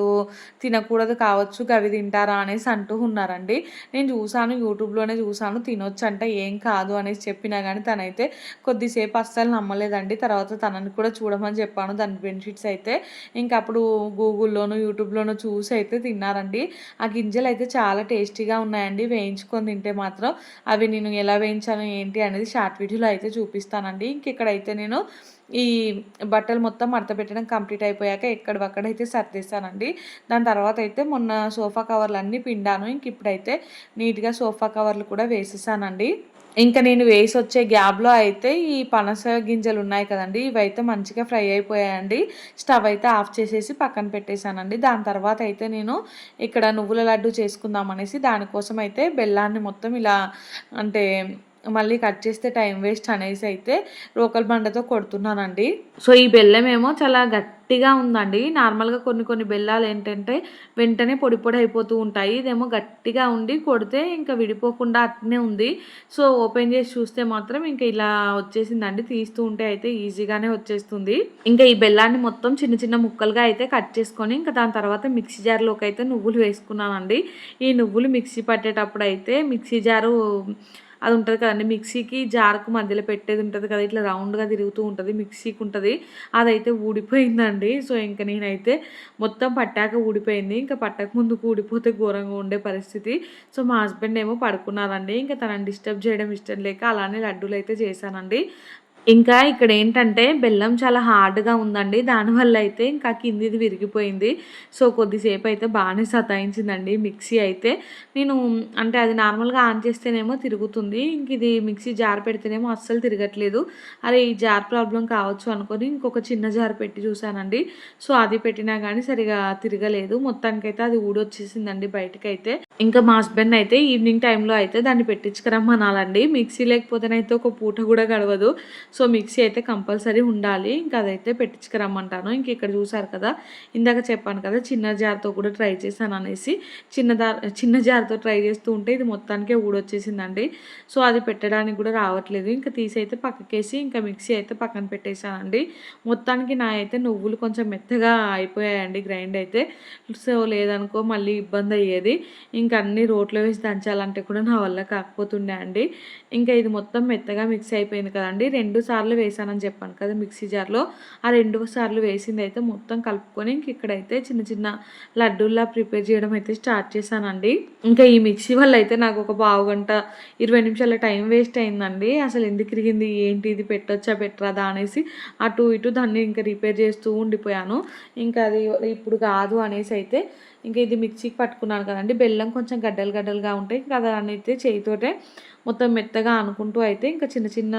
తినకూడదు కావచ్చు, గవి తింటారా అనేసి అంటూ ఉన్నారండి. నేను చూసాను, యూట్యూబ్లోనే చూసాను, తినొచ్చు అంటే ఏం కాదు అనేసి చెప్పినా కానీ తనైతే కొద్దిసేపు అస్సలు నమ్మలేదండి. తర్వాత తనని కూడా చూడమని చెప్పాను దాని బెనిఫిట్స్ అయితే. ఇంకా అప్పుడు గూగుల్లోను యూట్యూబ్లోనూ చూసి అయితే తిన్నారండి. ఆ గింజలు అయితే చాలా టేస్టీగా ఉన్నాయండి వేయించుకొని తింటే మాత్రం. అవి నేను ఎలా వేయించాను ఏంటి అనేది షార్ట్ వీడియోలో అయితే చూపిస్తానండి. ఇక్కడైతే నేను ఈ బట్టలు మొత్తం మడత పెట్టడం కంప్లీట్ అయిపోయాక ఎక్కడవక్కడైతే సర్దేశానండి. దాని తర్వాత అయితే మొన్న సోఫా కవర్లు అన్నీ పిండాను. ఇప్పుడైతే నీట్గా సోఫా కవర్లు కూడా వేసేసానండి. ఇంకా నేను వేసి వచ్చే గ్యాప్లో అయితే ఈ పనస గింజలు ఉన్నాయి కదండి, ఇవైతే మంచిగా ఫ్రై అయిపోయాయండి. స్టవ్ అయితే ఆఫ్ చేసేసి పక్కన పెట్టేశానండి. దాని తర్వాత అయితే నేను ఇక్కడ నువ్వుల లడ్డు చేసుకుందాం అనేసి దానికోసం అయితే బెల్లాన్ని మొత్తం ఇలా అంటే మళ్ళీ కట్ చేస్తే టైం వేస్ట్ అనేసి అయితే రోకల్ బండతో కొడుతున్నానండి. సో ఈ బెల్లం ఏమో చాలా గట్టిగా ఉందండి. నార్మల్గా కొన్ని కొన్ని బెల్లాలు ఏంటంటే వెంటనే పొడి పొడి అయిపోతూ ఉంటాయి, ఇదేమో గట్టిగా ఉండి కొడితే ఇంకా విడిపోకుండా అట్నే ఉంది. సో ఓపెన్ చేసి చూస్తే మాత్రం ఇంకా ఇలా వచ్చేసిందండి. తీస్తూ ఉంటే అయితే ఈజీగానే వచ్చేస్తుంది. ఇంకా ఈ బెల్లాన్ని మొత్తం చిన్న చిన్న ముక్కలుగా అయితే కట్ చేసుకొని ఇంకా దాని తర్వాత మిక్సీ జార్లోకి అయితే నువ్వులు వేసుకున్నానండి. ఈ నువ్వులు మిక్సీ పట్టేటప్పుడు అయితే మిక్సీ జారు అది ఉంటుంది కదండి, మిక్సీకి జార్కు మధ్యలో పెట్టేది ఉంటుంది కదా, ఇట్లా రౌండ్గా తిరుగుతూ ఉంటుంది, మిక్సీకి ఉంటుంది, అదైతే ఊడిపోయిందండి. సో ఇంకా నేనైతే మొత్తం పట్టాక ఊడిపోయింది, ఇంకా పట్టక ముందుకు ఊడిపోతే ఘోరంగా ఉండే పరిస్థితి. సో మా హస్బెండ్ ఏమో పడుకున్నారండి. ఇంకా తనని డిస్టర్బ్ చేయడం ఇష్టం లేక అలానే లడ్డూలు అయితే చేశానండి. ఇంకా ఇక్కడ ఏంటంటే బెల్లం చాలా హార్డ్‌గా ఉందండి. దానివల్ల అయితే ఇంకా కిందిది విరిగిపోయింది. సో కొద్దిసేపు అయితే బాగానే సతాయించిందండి మిక్సీ అయితే. నేను అంటే అది నార్మల్‌గా ఆన్ చేస్తేనేమో తిరుగుతుంది, ఇంక ఇది మిక్సీ జార్ పెడితేనేమో అస్సలు తిరగట్లేదు. అరే ఈ జార్ ప్రాబ్లం కావచ్చు అనుకోని ఇంకొక చిన్న జార్ పెట్టి చూసానండి. సో అది పెట్టినా కానీ సరిగా తిరగలేదు. మొత్తానికైతే అది ఊడొచ్చేసిందండి బయటకైతే. ఇంకా మా హస్బెండ్ అయితే ఈవినింగ్ టైంలో అయితే దాన్ని పెట్టించుకురమ్మనాలండి. మిక్సీ లేకపోతేనైతే ఒక పూట కూడా గడవదు. సో మిక్సీ అయితే కంపల్సరీ ఉండాలి. ఇంకా అదైతే పెట్టించుకురమ్మంటాను. ఇంక ఇక్కడ చూసారు కదా, ఇందాక చెప్పాను కదా చిన్న జార్తో కూడా ట్రై చేశాను అనేసి. చిన్న జార్తో ట్రై చేస్తూ ఉంటే ఇది మొత్తానికే ఊడొచ్చేసిందండి. సో అది పెట్టడానికి కూడా రావట్లేదు. ఇంకా తీసి అయితే పక్కకేసి ఇంకా మిక్సీ అయితే పక్కన పెట్టేశానండి. మొత్తానికి నా అయితే నువ్వులు కొంచెం మెత్తగా అయిపోయాయండి గ్రైండ్ అయితే. సో లేదనుకో మళ్ళీ ఇబ్బంది అయ్యేది. ఇంకా అన్నీ రోట్లో వేసి దంచాలంటే కూడా నా వల్ల కాకపోతుండే అండి. ఇంకా ఇది మొత్తం మెత్తగా మిక్స్ అయిపోయింది కదండి. 2 సార్లు వేసానని చెప్పాను కదా మిక్సీ జార్లో. ఆ 2 సార్లు వేసింది అయితే మొత్తం కలుపుకొని ఇంక ఇక్కడైతే చిన్న చిన్న లడ్డూల్లా ప్రిపేర్ చేయడం అయితే స్టార్ట్ చేశానండి. ఇంకా ఈ మిక్సీ వల్ల అయితే నాకు ఒక పావుగంట 20 నిమిషాల టైం వేస్ట్ అయిందండి. అసలు ఎందుకు ఇరిగింది ఏంటి, ఇది పెట్టొచ్చా పెట్టరాదా అనేసి అటు ఇటు దాన్ని ఇంకా రిపేర్ చేస్తూ ఉండిపోయాను. ఇంకా అది ఇప్పుడు కాదు అనేసి అయితే ఇంకా ఇది మిక్సీకి పట్టుకున్నాను కదండి. బెల్లం కొంచెం గడ్డలు గడ్డలుగా ఉంటాయి, ఇంకా దాన్ని అయితే చేయితోటే మొత్తం మెత్తగా అనుకుంటూ అయితే ఇంకా చిన్న చిన్న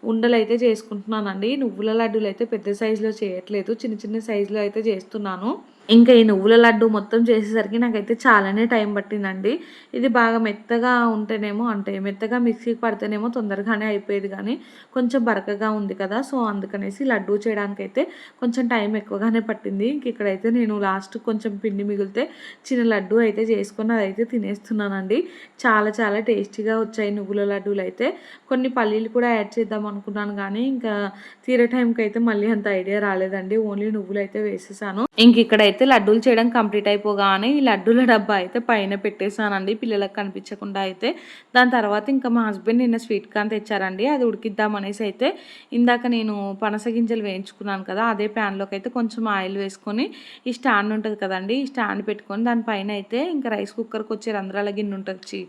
ఉండలు అయితే చేసుకుంటున్నానండి. నువ్వుల లడ్డూలు అయితే పెద్ద సైజులో చేయట్లేదు, చిన్న చిన్న సైజులో అయితే చేస్తున్నాను. ఇంకా ఈ నువ్వుల లడ్డు మొత్తం చేసేసరికి నాకైతే చాలానే టైం పట్టిందండి. ఇది బాగా మెత్తగా ఉంటేనేమో అంటే మెత్తగా మిక్సీకి పడితేనేమో తొందరగానే అయిపోయేది, కానీ కొంచెం బరకగా ఉంది కదా, సో అందుకనేసి లడ్డు చేయడానికైతే కొంచెం టైం ఎక్కువగానే పట్టింది. ఇంక ఇక్కడైతే నేను లాస్ట్ కొంచెం పిండి మిగిలితే చిన్న లడ్డు అయితే చేసుకొని అదైతే తినేస్తున్నానండి. చాలా చాలా టేస్టీగా వచ్చాయి నువ్వుల లడ్డూలు అయితే. కొన్ని పల్లీలు కూడా యాడ్ చేద్దాం అనుకున్నాను, కానీ ఇంకా తీరే టైంకి అయితే మళ్ళీ అంత ఐడియా రాలేదండి. ఓన్లీ నువ్వులు అయితే వేసేసాను. ఇంక ఇక్కడైతే అయితే లడ్డూలు చేయడం కంప్లీట్ అయిపోగానే ఈ లడ్డూల డబ్బా అయితే పైన పెట్టేశానండి పిల్లలకు కనిపించకుండా అయితే. దాని తర్వాత ఇంకా మా హస్బెండ్ నిన్న స్వీట్ కార్న్ తెచ్చారండి, అది ఉడికిద్దామనేసి అయితే ఇందాక నేను పనస గింజలు వేయించుకున్నాను కదా, అదే ప్యాన్లోకి అయితే కొంచెం ఆయిల్ వేసుకొని ఈ స్టాండ్ ఉంటుంది కదండి, ఈ స్టాండ్ పెట్టుకొని దానిపైన అయితే ఇంకా రైస్ కుక్కర్కి వచ్చే రంధ్రాల గిన్నె ఉంటుంది,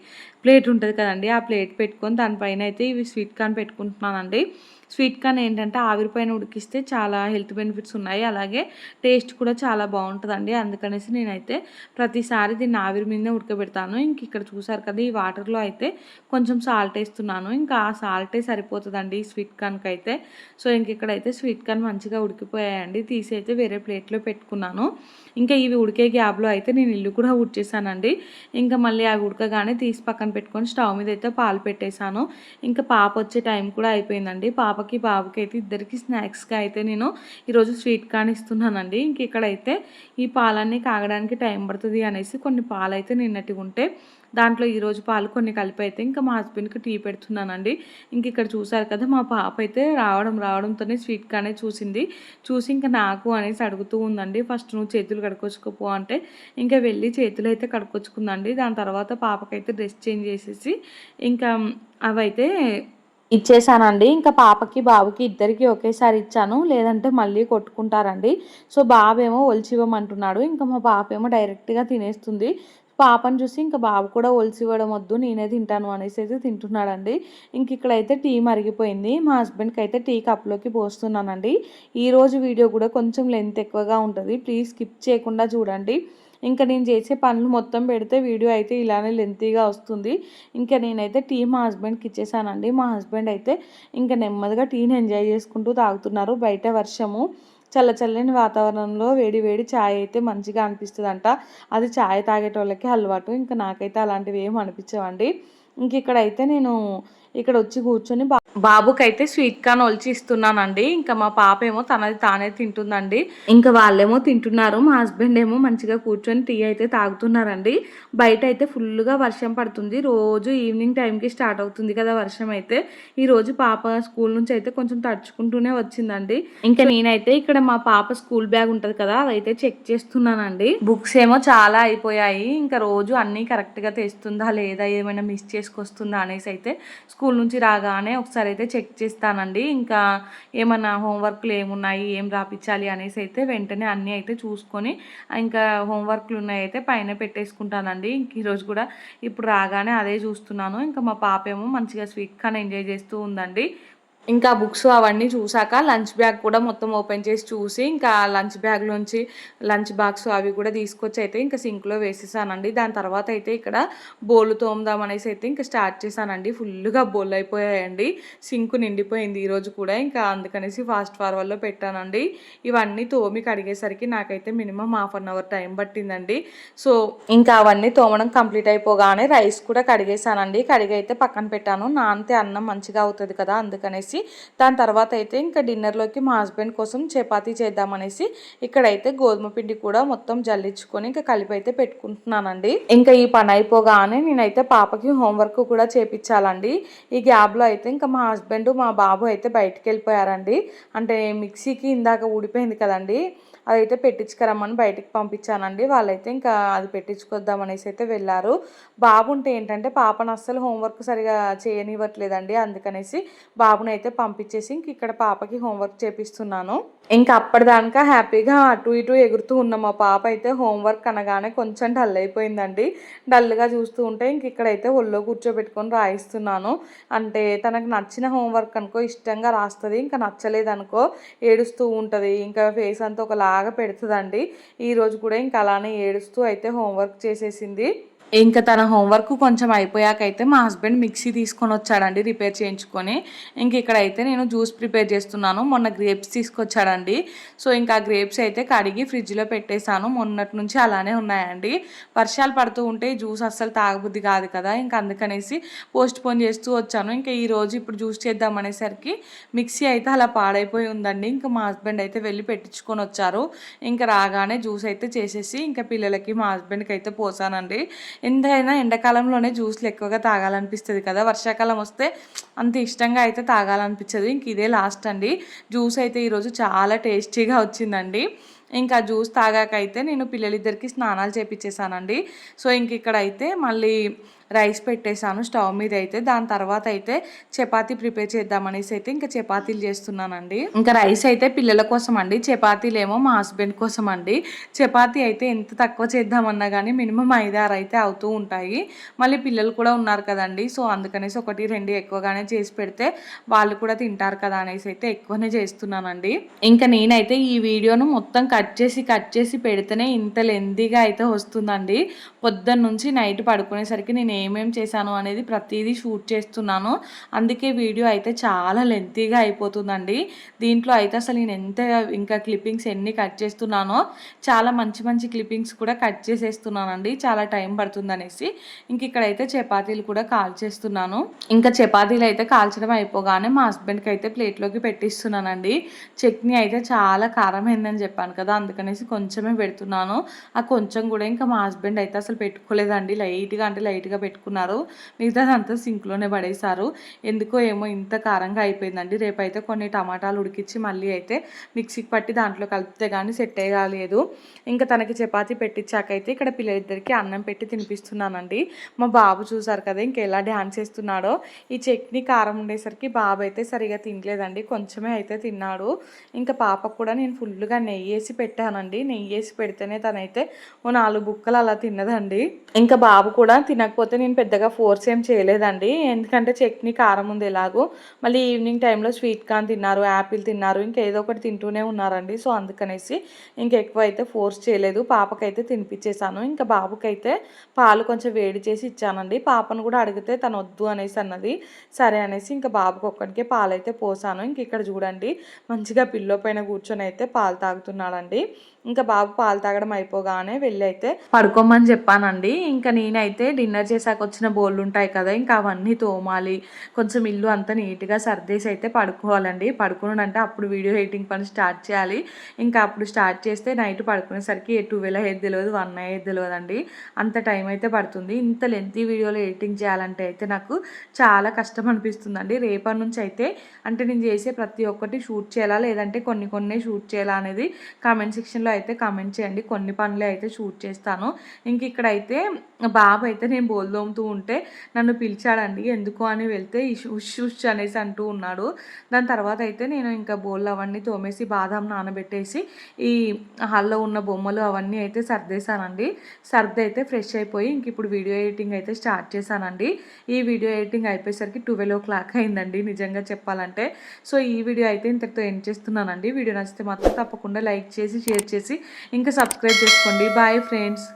ప్లేట్ ఉంటుంది కదండి, ఆ ప్లేట్ పెట్టుకొని దానిపైన అయితే ఇవి స్వీట్ కార్న్ పెట్టుకుంటున్నానండి. స్వీట్ కార్న్ ఏంటంటే ఆవిరిపైన ఉడికిస్తే చాలా హెల్త్ బెనిఫిట్స్ ఉన్నాయి, అలాగే టేస్ట్ కూడా చాలా బాగుంటుందండి. అందుకనేసి నేనైతే ప్రతిసారి దీన్ని ఆవిరి మీదనే ఉడకబెడతాను. ఇంక ఇక్కడ చూసారు కదా, ఈ వాటర్లో అయితే కొంచెం సాల్ట్ వేస్తున్నాను, ఇంకా ఆ సాల్టే సరిపోతుందండి ఈ స్వీట్ కార్న్కి అయితే. సో ఇంక ఇక్కడైతే స్వీట్ కార్న్ మంచిగా ఉడికిపోయాయండి, తీసి అయితే వేరే ప్లేట్లో పెట్టుకున్నాను. ఇంకా ఇవి ఉడికే గ్యాప్లో అయితే నేను ఇల్లు కూడా ఉడిచేసానండి. ఇంకా మళ్ళీ అవి ఉడకగానే తీసి పక్కన పెట్టుకొని స్టవ్ మీద అయితే పాలు పెట్టేశాను. ఇంకా పాప వచ్చే టైం కూడా అయిపోయిందండి. పాపకి బాబుకి అయితే ఇద్దరికి స్నాక్స్గా అయితే నేను ఈరోజు స్వీట్ కార్న్ ఇస్తున్నానండి. ఇంక ఇక్కడైతే ఈ పాలన్నీ కాగడానికి టైం పడుతుంది అనేసి కొన్ని పాలు అయితే నిన్నటివి ఉంటే దాంట్లో ఈరోజు పాలు కొన్ని కలిపి అయితే ఇంకా మా హస్బెండ్కి టీ పెడుతున్నానండి. ఇంక ఇక్కడ చూసారు కదా, మా పాప అయితే రావడంతోనే స్వీట్ కార్నే చూసి ఇంకా నాకు అనేసి అడుగుతూ ఉందండి. ఫస్ట్ నువ్వు చేతులు కడుక్కొచ్చుకోపో అంటే ఇంకా వెళ్ళి చేతులు అయితే కడుక్కొచ్చుకుందండి. దాని తర్వాత పాపకైతే డ్రెస్ చేంజ్ చేసేసి ఇంకా అవైతే ఇచ్చేసానండి. ఇంకా పాపకి బాబుకి ఇద్దరికి ఒకేసారి ఇచ్చాను, లేదంటే మళ్ళీ కొట్టుకుంటారండి. సో బాబేమో ఒలిచివ్వమంటున్నాడు, ఇంకా మా పాప ఏమో డైరెక్ట్గా తినేస్తుంది. పాపను చూసి ఇంకా బాబు కూడా ఒలిచివ్వడం వద్దు, నేనే తింటాను అనేసి అయితే తింటున్నాడండి. ఇంక ఇక్కడైతే టీ మరిగిపోయింది, మా హస్బెండ్కి అయితే టీ కప్లోకి పోస్తున్నానండి. ఈరోజు వీడియో కూడా కొంచెం లెంత్ ఎక్కువగా ఉంటుంది, ప్లీజ్ స్కిప్ చేయకుండా చూడండి. ఇంకా నేను చేసే పనులు మొత్తం పెడితే వీడియో అయితే ఇలానే లెంతీగా వస్తుంది. ఇంకా నేనైతే టీ మా హస్బెండ్కి ఇచ్చేసానండి. మా హస్బెండ్ అయితే ఇంకా నెమ్మదిగా టీని ఎంజాయ్ చేసుకుంటూ తాగుతున్నారు. బయట వర్షము, చల్లని వాతావరణంలో వేడి వేడి ఛాయ్ అయితే మంచిగా అనిపిస్తుందంట. అది ఛాయ్ తాగేటోళ్ళకి అలవాటు, ఇంకా నాకైతే అలాంటివి ఏమి అనిపించవండి. ఇంక ఇక్కడైతే నేను ఇక్కడ వచ్చి కూర్చొని బాబుకైతే స్వీట్ కార్న్ ఒలిచి ఇస్తున్నానండి. ఇంకా మా పాప ఏమో తనది తానే తింటుందండి. ఇంకా వాళ్ళేమో తింటున్నారు, మా హస్బెండ్ ఏమో మంచిగా కూర్చొని టీ అయితే తాగుతున్నారండి. బయట అయితే ఫుల్గా వర్షం పడుతుంది, రోజు ఈవినింగ్ టైంకి స్టార్ట్ అవుతుంది కదా వర్షం అయితే. ఈరోజు పాప స్కూల్ నుంచి అయితే కొంచెం తడుచుకుంటూనే వచ్చిందండి. ఇంకా నేనైతే ఇక్కడ మా పాప స్కూల్ బ్యాగ్ ఉంటుంది కదా, అదైతే చెక్ చేస్తున్నానండి. బుక్స్ ఏమో చాలా అయిపోయాయి, ఇంకా రోజు అన్నీ కరెక్ట్గా తెస్తుందా లేదా, ఏమైనా మిస్ చేసుకొస్తుందా అనేసి అయితే స్కూల్ నుంచి రాగానే ఒకసారి అయితే చెక్ చేస్తానండి. ఇంకా ఏమన్నా హోంవర్క్లు ఏమున్నాయి, ఏం రాపించాలి అనేసి అయితే వెంటనే అన్నీ అయితే చూసుకొని ఇంకా హోంవర్క్లు ఉన్నాయి అయితే పైన పెట్టేసుకుంటానండి. ఇంక ఈరోజు కూడా ఇప్పుడు రాగానే అదే చూస్తున్నాను. ఇంకా మా పాప ఏమో మంచిగా స్వీట్ కార్న్ ఎంజాయ్ చేస్తూ ఉందండి. ఇంకా బుక్స్ అవన్నీ చూసాక లంచ్ బ్యాగ్ కూడా మొత్తం ఓపెన్ చేసి చూసి ఇంకా లంచ్ బ్యాగ్లోంచి లంచ్ బాక్స్ అవి కూడా తీసుకొచ్చి అయితే ఇంకా సింక్లో వేసేసానండి. దాని తర్వాత అయితే ఇక్కడ బోళ్ళు తోముదామనేసి అయితే ఇంకా స్టార్ట్ చేశానండి. ఫుల్గా బోళ్ళు అయిపోయాయండి, సింక్ నిండిపోయింది ఈరోజు కూడా. ఇంకా అందుకనేసి ఫాస్ట్ ఫార్వర్డ్లో పెట్టానండి. ఇవన్నీ తోమి కడిగేసరికి నాకైతే మినిమం ½ అవర్ టైం పట్టిందండి. సో ఇంకా అవన్నీ తోమడం కంప్లీట్ అయిపోగానే రైస్ కూడా కడిగేసానండి. కడిగైతే పక్కన పెట్టాను, నానితే అన్నం మంచిగా అవుతుంది కదా అందుకనేసి. దాని తర్వాత అయితే ఇంకా డిన్నర్లోకి మా హస్బెండ్ కోసం చపాతీ చేద్దామనేసి ఇక్కడైతే గోధుమ పిండి కూడా మొత్తం జల్లించుకొని ఇంకా కలిపి అయితే పెట్టుకుంటున్నానండి. ఇంకా ఈ పని అయిపోగానే నేనైతే పాపకి హోంవర్క్ కూడా చేపించాలండి. ఈ గ్యాప్లో అయితే ఇంకా మా హస్బెండ్ మా బాబు అయితే బయటికి వెళ్ళిపోయారండి. అంటే మిక్సీకి ఇందాక ఊడిపోయింది కదండి, అదైతే పెట్టించుకురమ్మని బయటికి పంపించానండి. వాళ్ళైతే ఇంకా అది పెట్టించుకొద్దాం అనేసి అయితే వెళ్ళారు. బాబు ఉంటే ఏంటంటే పాపను అస్సలు హోంవర్క్ సరిగా చేయనివ్వట్లేదండి, అందుకనేసి బాబుని అయితే పంపించేసి ఇంక ఇక్కడ పాపకి హోంవర్క్ చేపిస్తున్నాను. ఇంకా అప్పటిదాకా హ్యాపీగా అటు ఇటు ఎగురుతూ ఉన్న మా పాప అయితే హోంవర్క్ అనగానే కొంచెం డల్ అయిపోయిందండి. డల్గా చూస్తూ ఉంటే ఇంక ఇక్కడైతే ఒళ్ళో కూర్చోబెట్టుకొని రాయిస్తున్నాను. అంటే తనకు నచ్చిన హోంవర్క్ అనుకో ఇష్టంగా రాస్తుంది, ఇంకా నచ్చలేదనుకో ఏడుస్తూ ఉంటుంది, ఇంకా ఫేస్ అంతా ఒకలాగా పెడుతుందండి. ఈరోజు కూడా ఇంకా అలానే ఏడుస్తూ అయితే హోంవర్క్ చేసేసింది. ఇంకా తన హోంవర్క్ కొంచెం అయిపోయాకైతే మా హస్బెండ్ మిక్సీ తీసుకొని వచ్చాడండి రిపేర్ చేయించుకొని. ఇంక ఇక్కడైతే నేను జ్యూస్ ప్రిపేర్ చేస్తున్నాను. మొన్న గ్రేప్స్ తీసుకొచ్చాడండి, సో ఇంకా ఆ గ్రేప్స్ అయితే కడిగి ఫ్రిడ్జ్లో పెట్టేశాను. మొన్నటి నుంచి అలానే ఉన్నాయండి. వర్షాలు పడుతూ ఉంటే జ్యూస్ అస్సలు తాగబుద్ధి కాదు కదా, ఇంకా అందుకనేసి పోస్ట్ పోన్ చేస్తూ వచ్చాను. ఇంకా ఈరోజు ఇప్పుడు జ్యూస్ చేద్దామనేసరికి మిక్సీ అయితే అలా పాడైపోయి ఉందండి. ఇంకా మా హస్బెండ్ అయితే వెళ్ళి పెట్టించుకొని వచ్చారు. ఇంకా రాగానే జ్యూస్ అయితే చేసేసి ఇంకా పిల్లలకి మా హస్బెండ్కి అయితే పోసానండి. ఎంతైనా ఎండాకాలంలోనే జ్యూస్లు ఎక్కువగా తాగాలనిపిస్తుంది కదా, వర్షాకాలం వస్తే అంత ఇష్టంగా అయితే తాగాలనిపించదు. ఇంక ఇదే లాస్ట్ అండి. జ్యూస్ అయితే ఈరోజు చాలా టేస్టీగా వచ్చిందండి. ఇంకా జ్యూస్ తాగాకైతే నేను పిల్లలిద్దరికి స్నానాలు చేపించేసానండి. సో ఇంక ఇక్కడైతే మళ్ళీ రైస్ పెట్టేశాను స్టవ్ మీద అయితే. దాని తర్వాత అయితే చపాతీ ప్రిపేర్ చేద్దామనేసి అయితే ఇంకా చపాతీలు చేస్తున్నానండి. ఇంకా రైస్ అయితే పిల్లల కోసం అండి, చపాతీలు ఏమో మా హస్బెండ్ కోసం అండి. చపాతీ అయితే ఎంత తక్కువ చేద్దామన్నా కానీ మినిమం 5-6 అయితే అవుతూ ఉంటాయి. మళ్ళీ పిల్లలు కూడా ఉన్నారు కదండి, సో అందుకనేసి 1-2 ఎక్కువగానే చేసి పెడితే వాళ్ళు కూడా తింటారు కదా అనేసి అయితే ఎక్కువనే చేస్తున్నానండి. ఇంకా నేనైతే ఈ వీడియోను మొత్తం కట్ చేసి పెడితేనే ఇంత లెందీగా అయితే వస్తుందండి. పొద్దున్న నుంచి నైట్ పడుకునేసరికి నేను ఏమేమి చేశాను అనేది ప్రతిదీ షూట్ చేస్తున్నాను. అందుకే వీడియో అయితే చాలా లెంతీగా అయిపోతుందండి. దీంట్లో అయితే అసలు నేను ఎంత ఇంకా క్లిప్పింగ్స్ ఎన్ని కట్ చేస్తున్నానో, చాలా మంచి మంచి క్లిప్పింగ్స్ కూడా కట్ చేసేస్తున్నానండి, చాలా టైం పడుతుంది అనేసి. ఇంక ఇక్కడైతే చపాతీలు కూడా కాల్చేస్తున్నాను. ఇంకా చపాతీలు అయితే కాల్చడం అయిపోగానే మా హస్బెండ్కి అయితే ప్లేట్లోకి పెట్టిస్తున్నానండి. చట్నీ అయితే చాలా కారమైందని చెప్పాను కదా, అందుకనేసి కొంచెమే పెడుతున్నాను. ఆ కొంచెం కూడా ఇంకా మా హస్బెండ్ అయితే అసలు పెట్టుకోలేదండి, లైట్గా పెట్టుకున్నారు. మిగతాదంతా సింక్లోనే పడేశారు. ఎందుకో ఏమో ఇంత కారంగా అయిపోయిందండి. రేపైతే కొన్ని టమాటాలు ఉడికించి మళ్ళీ అయితే మిక్సీకి పట్టి దాంట్లో కలిపితే కానీ సెట్ అయ్యలేదు. ఇంకా తనకి చపాతీ పెట్టించాకైతే ఇక్కడ పిల్లలిద్దరికి అన్నం పెట్టి తినిపిస్తున్నానండి. మా బాబు చూసారు కదా ఇంకా ఎలా డ్యాన్స్ చేస్తున్నాడో. ఈ చట్నీ కారం ఉండేసరికి బాబు అయితే సరిగా తినలేదండి, కొంచెమే అయితే తిన్నాడు. ఇంకా పాపకు కూడా నేను ఫుల్గా నెయ్యి వేసి పెట్టానండి. నెయ్యి వేసి పెడితేనే తనైతే ఓ 4 బుక్కలు అలా తిన్నదండి. ఇంకా బాబు కూడా తినకపోతే నేను పెద్దగా ఫోర్స్ ఏం చేయలేదండి, ఎందుకంటే చట్నీ కారం ఉంది ఎలాగో. మళ్ళీ ఈవినింగ్ టైంలో స్వీట్ కార్న్ తిన్నారు, యాపిల్ తిన్నారు, ఇంకా ఏదో ఒకటి తింటూనే ఉన్నారండి. సో అందుకనేసి ఎక్కువ అయితే ఫోర్స్ చేయలేదు. పాపకైతే తినిపించేశాను. ఇంకా బాబుకైతే పాలు కొంచెం వేడి చేసి ఇచ్చానండి. పాపను కూడా అడిగితే తను వద్దు అనేసి అన్నది. సరే అనేసి ఇంకా బాబుకి ఒక్కడికే పాలైతే పోసాను. ఇంక ఇక్కడ చూడండి మంచిగా పిల్లో పైన కూర్చొని అయితే పాలు తాగుతున్నాడండి. ఇంకా బాబు పాలు తాగడం అయిపోగానే వెళ్ళి అయితే పడుకోమని చెప్పానండి. ఇంకా నేనైతే డిన్నర్ చేశాక వచ్చిన బోళ్ళు ఉంటాయి కదా, ఇంకా అవన్నీ తోమాలి, కొంచెం ఇల్లు అంతా నీట్గా సర్దేసి అయితే పడుకోవాలండి. పడుకున్నాడంటే అప్పుడు వీడియో ఎడిటింగ్ పని స్టార్ట్ చేయాలి. ఇంకా అప్పుడు స్టార్ట్ చేస్తే నైట్ పడుకునేసరికి 12 అయ్యేది తెలియదు, 1 అయ్యేది తెలియదండి. అంత టైం అయితే పడుతుంది. ఇంత లెంతీ వీడియోలో ఎడిటింగ్ చేయాలంటే అయితే నాకు చాలా కష్టం అనిపిస్తుందండి. రేపటి నుంచి అయితే అంటే నేను చేసే ప్రతి ఒక్కటి షూట్ చేయాలా లేదంటే కొన్ని షూట్ చేయాలా అనేది కామెంట్ సెక్షన్లో అయితే కామెంట్ చేయండి. కొన్ని పనులే అయితే షూట్ చేస్తాను. ఇంక ఇక్కడైతే బాబు అయితే నేను బోల్ తోముతూ ఉంటే నన్ను పిలిచాడండి. ఎందుకు అని వెళ్తే ఉష్ ఉష్ అనేసి అంటూ ఉన్నాడు. దాని తర్వాత అయితే నేను ఇంకా బోళ్ళు అవన్నీ తోమేసి బాదం నానబెట్టేసి ఈ హాల్లో ఉన్న బొమ్మలు అవన్నీ అయితే సర్దేశానండి. సర్ది అయితే ఫ్రెష్ అయిపోయి ఇంక ఇప్పుడు వీడియో ఎడిటింగ్ అయితే స్టార్ట్ చేశానండి. ఈ వీడియో ఎడిటింగ్ అయిపోయేసరికి 12 o'clock అయిందండి నిజంగా చెప్పాలంటే. సో ఈ వీడియో అయితే ఇంతటితో ఎండ్ చేస్తున్నానండి. వీడియో నచ్చితే మాత్రం తప్పకుండా లైక్ చేసి షేర్ చేసి ఇంకా సబ్స్క్రైబ్ చేసుకోండి. Bye friends.